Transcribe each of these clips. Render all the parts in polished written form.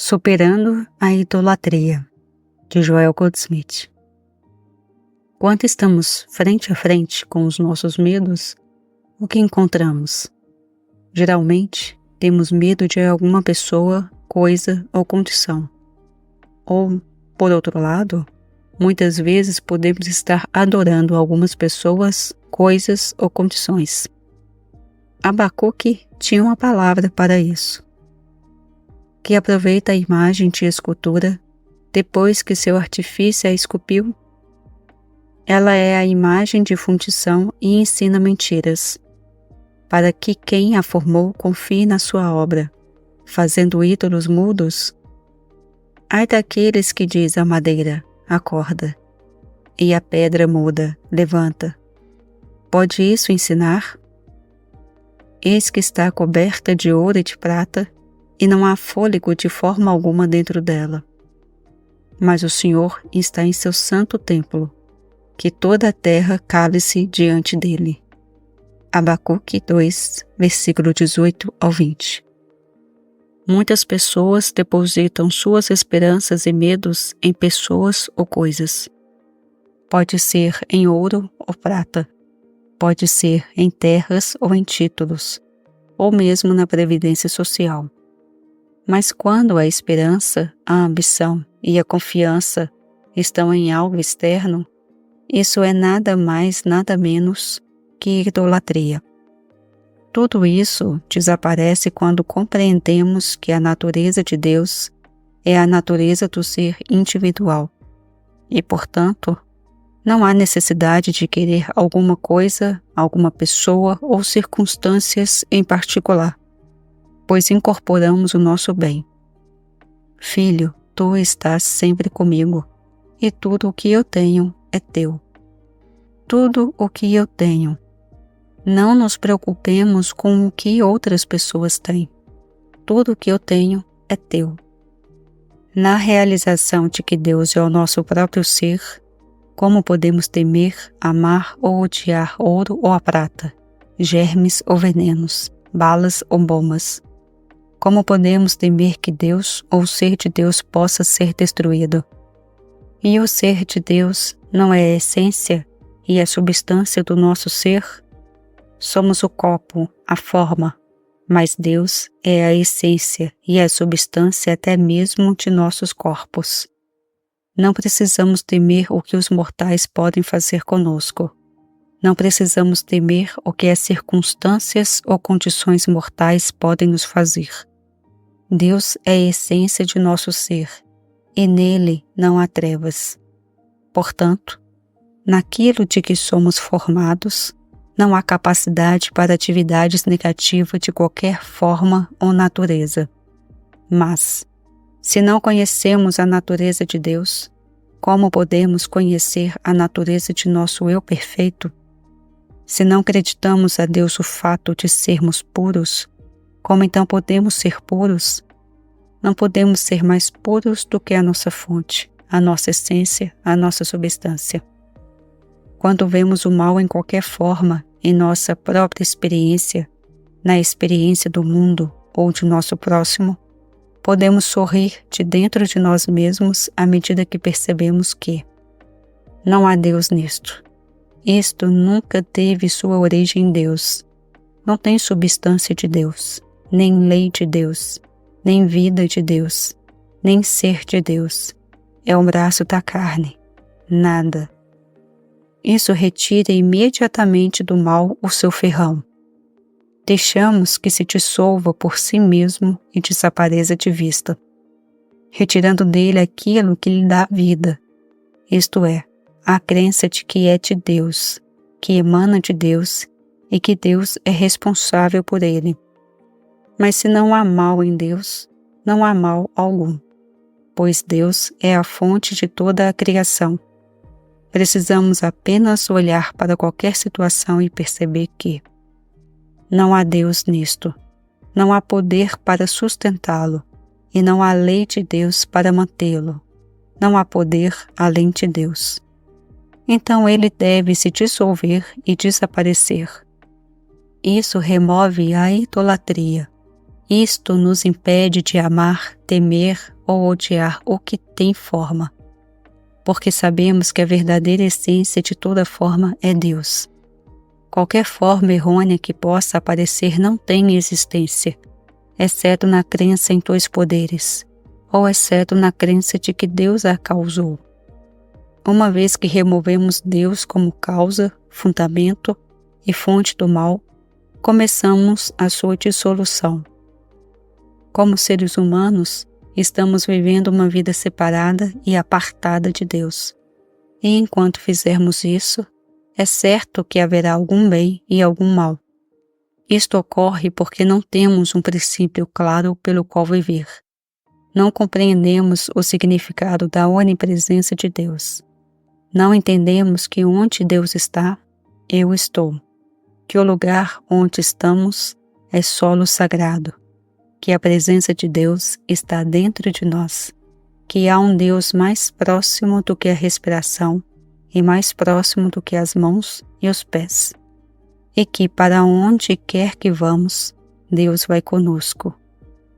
Superando a idolatria, de Joel Goldsmith. Quando estamos frente a frente com os nossos medos, o que encontramos? Geralmente, temos medo de alguma pessoa, coisa ou condição. Ou, por outro lado, muitas vezes podemos estar adorando algumas pessoas, coisas ou condições. Abacuque tinha uma palavra para isso, que aproveita a imagem de escultura depois que seu artifício a esculpiu. Ela é a imagem de fundição e ensina mentiras, para que quem a formou confie na sua obra, fazendo ídolos mudos. Ai daqueles que diz à madeira, acorda, e a pedra muda, levanta. Pode isso ensinar? Eis que está coberta de ouro e de prata, e não há fôlego de forma alguma dentro dela. Mas o Senhor está em seu santo templo, que toda a terra cale-se diante dele. Abacuque 2, versículo 18 ao 20. Muitas pessoas depositam suas esperanças e medos em pessoas ou coisas. Pode ser em ouro ou prata, pode ser em terras ou em títulos, ou mesmo na previdência social. Mas quando a esperança, a ambição e a confiança estão em algo externo, isso é nada mais, nada menos que idolatria. Tudo isso desaparece quando compreendemos que a natureza de Deus é a natureza do ser individual e, portanto, não há necessidade de querer alguma coisa, alguma pessoa ou circunstâncias em particular, pois incorporamos o nosso bem. Filho, tu estás sempre comigo, e tudo o que eu tenho é teu. Tudo o que eu tenho. Não nos preocupemos com o que outras pessoas têm. Tudo o que eu tenho é teu. Na realização de que Deus é o nosso próprio ser, como podemos temer, amar ou odiar ouro ou a prata, germes ou venenos, balas ou bombas? Como podemos temer que Deus ou o ser de Deus possa ser destruído? E o ser de Deus não é a essência e a substância do nosso ser? Somos o copo, a forma, mas Deus é a essência e a substância até mesmo de nossos corpos. Não precisamos temer o que os mortais podem fazer conosco. Não precisamos temer o que as circunstâncias ou condições mortais podem nos fazer. Deus é a essência de nosso ser, e nele não há trevas. Portanto, naquilo de que somos formados, não há capacidade para atividades negativas de qualquer forma ou natureza. Mas, se não conhecemos a natureza de Deus, como podemos conhecer a natureza de nosso eu perfeito? Se não acreditamos a Deus o fato de sermos puros, como então podemos ser puros? Não podemos ser mais puros do que a nossa fonte, a nossa essência, a nossa substância. Quando vemos o mal em qualquer forma, em nossa própria experiência, na experiência do mundo ou de nosso próximo, podemos sorrir de dentro de nós mesmos à medida que percebemos que não há Deus nisto. Isto nunca teve sua origem em Deus. Não tem substância de Deus, nem lei de Deus, nem vida de Deus, nem ser de Deus. É um braço da carne. Nada. Isso retira imediatamente do mal o seu ferrão. Deixamos que se dissolva por si mesmo e desapareça de vista, retirando dele aquilo que lhe dá vida, isto é, a crença de que é de Deus, que emana de Deus e que Deus é responsável por ele. Mas se não há mal em Deus, não há mal algum, pois Deus é a fonte de toda a criação. Precisamos apenas olhar para qualquer situação e perceber que não há Deus nisto, não há poder para sustentá-lo, e não há lei de Deus para mantê-lo, não há poder além de Deus. Então ele deve se dissolver e desaparecer. Isso remove a idolatria, Isto nos impede de amar, temer ou odiar o que tem forma, porque sabemos que a verdadeira essência de toda forma é Deus. Qualquer forma errônea que possa aparecer não tem existência, exceto na crença em dois poderes, ou exceto na crença de que Deus a causou. Uma vez que removemos Deus como causa, fundamento e fonte do mal, começamos a sua dissolução. Como seres humanos, estamos vivendo uma vida separada e apartada de Deus. E enquanto fizermos isso, é certo que haverá algum bem e algum mal. Isto ocorre porque não temos um princípio claro pelo qual viver. Não compreendemos o significado da onipresença de Deus. Não entendemos que onde Deus está, eu estou. Que o lugar onde estamos é solo sagrado. Que a presença de Deus está dentro de nós. Que há um Deus mais próximo do que a respiração e mais próximo do que as mãos e os pés. E que para onde quer que vamos, Deus vai conosco.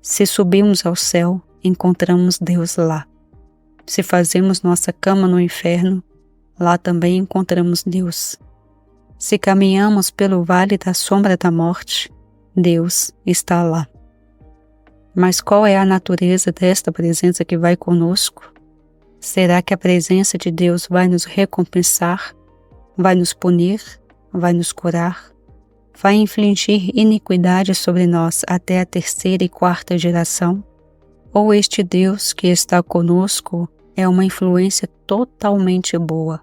Se subimos ao céu, encontramos Deus lá. Se fazemos nossa cama no inferno, lá também encontramos Deus. Se caminhamos pelo vale da sombra da morte, Deus está lá. Mas qual é a natureza desta presença que vai conosco? Será que a presença de Deus vai nos recompensar? Vai nos punir? Vai nos curar? Vai infligir iniquidade sobre nós até a terceira e quarta geração? Ou este Deus que está conosco é uma influência totalmente boa,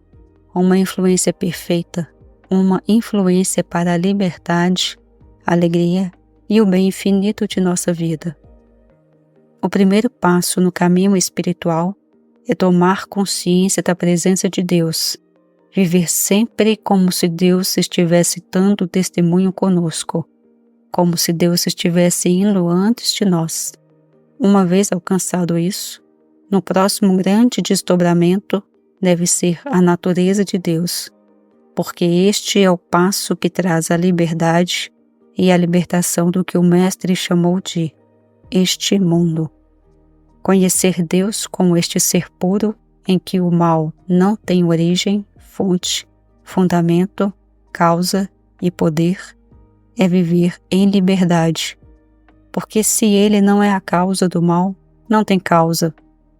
uma influência perfeita, uma influência para a liberdade, alegria e o bem infinito de nossa vida? O primeiro passo no caminho espiritual é tomar consciência da presença de Deus, viver sempre como se Deus estivesse dando testemunho conosco, como se Deus estivesse indo antes de nós. Uma vez alcançado isso, no próximo grande desdobramento deve ser a natureza de Deus, porque este é o passo que traz a liberdade e a libertação do que o Mestre chamou de este mundo. Conhecer Deus como este ser puro em que o mal não tem origem, fonte, fundamento, causa e poder é viver em liberdade. Porque se ele não é a causa do mal, não tem causa,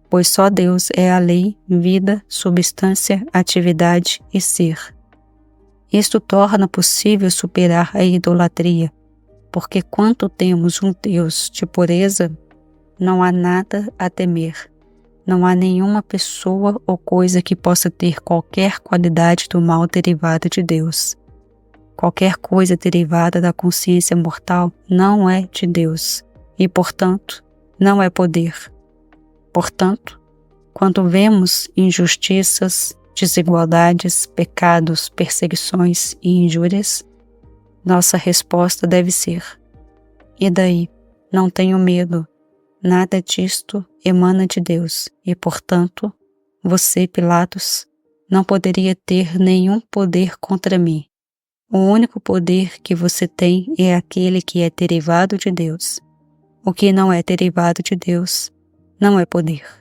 pois só Deus é a lei, vida, substância, atividade e ser. Isto torna possível superar a idolatria, porque quanto temos um Deus de pureza, não há nada a temer. Não há nenhuma pessoa ou coisa que possa ter qualquer qualidade do mal derivada de Deus. Qualquer coisa derivada da consciência mortal não é de Deus e, portanto, não é poder. Portanto, quando vemos injustiças, desigualdades, pecados, perseguições e injúrias, nossa resposta deve ser: e daí? Não tenho medo. Nada disto emana de Deus e, portanto, você, Pilatos, não poderia ter nenhum poder contra mim. O único poder que você tem é aquele que é derivado de Deus. O que não é derivado de Deus não é poder.